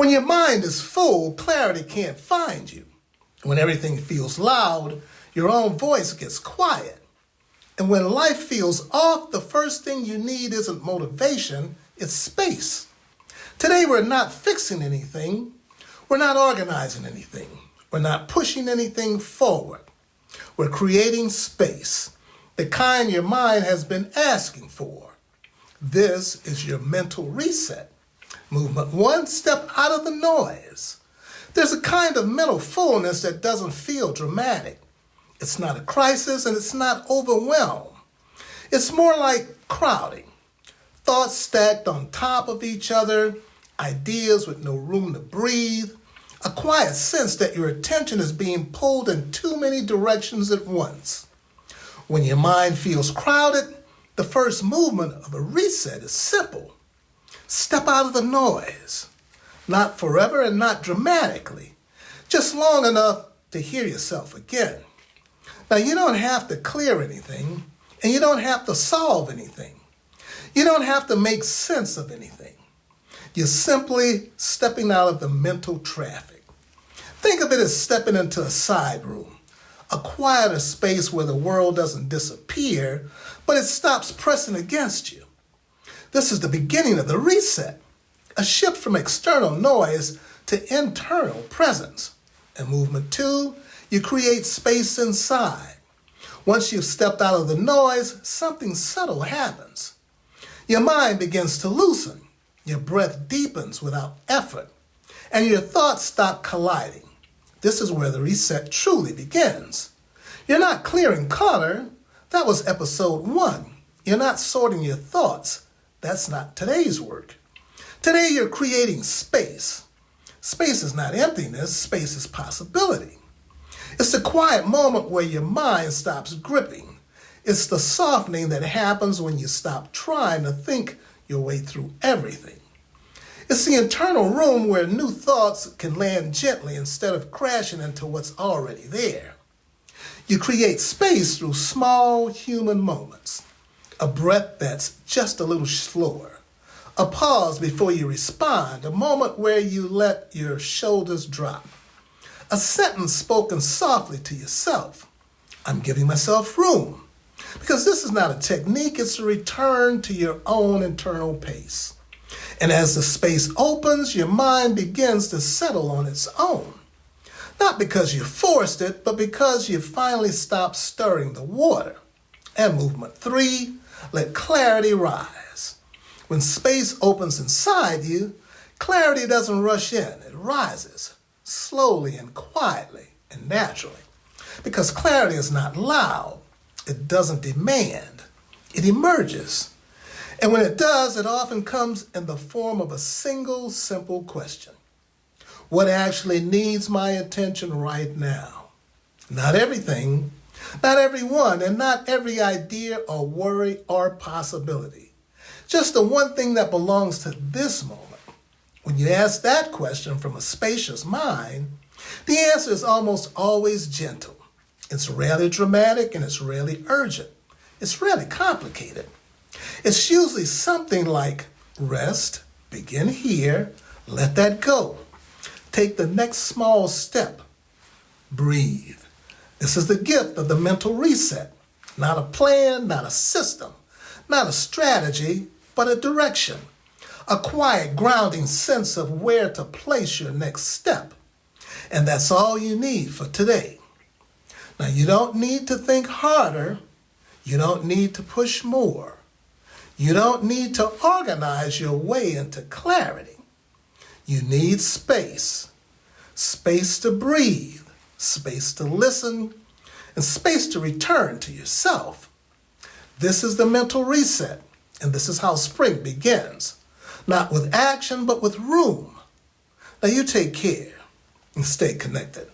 When your mind is full, clarity can't find you. When everything feels loud, your own voice gets quiet. And when life feels off, the first thing you need isn't motivation, it's space. Today we're not fixing anything. We're not organizing anything. We're not pushing anything forward. We're creating space, the kind your mind has been asking for. This is your mental reset. Movement one, step out of the noise. There's a kind of mental fullness that doesn't feel dramatic. It's not a crisis and it's not overwhelm. It's more like crowding. Thoughts stacked on top of each other, ideas with no room to breathe, a quiet sense that your attention is being pulled in too many directions at once. When your mind feels crowded, the first movement of a reset is simple. Step out of the noise. Not forever and not dramatically, just long enough to hear yourself again. Now, you don't have to clear anything, and you don't have to solve anything. You don't have to make sense of anything. You're simply stepping out of the mental traffic. Think of it as stepping into a side room, a quieter space where the world doesn't disappear, but it stops pressing against you. This is the beginning of the reset, a shift from external noise to internal presence. In movement two, you create space inside. Once you've stepped out of the noise, something subtle happens. Your mind begins to loosen, your breath deepens without effort, and your thoughts stop colliding. This is where the reset truly begins. You're not clearing clutter. That was episode 1. You're not sorting your thoughts. That's not today's work. Today you're creating space. Space is not emptiness, space is possibility. It's the quiet moment where your mind stops gripping. It's the softening that happens when you stop trying to think your way through everything. It's the internal room where new thoughts can land gently instead of crashing into what's already there. You create space through small human moments. A breath that's just a little slower. A pause before you respond. A moment where you let your shoulders drop. A sentence spoken softly to yourself. I'm giving myself room. Because this is not a technique, it's a return to your own internal pace. And as the space opens, your mind begins to settle on its own. Not because you forced it, but because you finally stopped stirring the water. And movement 3, let clarity rise. When space opens inside you, clarity doesn't rush in, it rises, slowly and quietly and naturally. Because clarity is not loud, it doesn't demand, it emerges. And when it does, it often comes in the form of a single simple question. What actually needs my attention right now? Not everything, not everyone, and not every idea or worry or possibility. Just the one thing that belongs to this moment. When you ask that question from a spacious mind, the answer is almost always gentle. It's rarely dramatic and it's rarely urgent. It's rarely complicated. It's usually something like rest, begin here, let that go. Take the next small step. Breathe. This is the gift of the mental reset. Not a plan, not a system, not a strategy, but a direction. A quiet, grounding sense of where to place your next step. And that's all you need for today. Now, you don't need to think harder. You don't need to push more. You don't need to organize your way into clarity. You need space. Space to breathe, space to listen, and space to return to yourself. This is the mental reset, and this is how spring begins. Not with action, but with room. Now you take care and stay connected.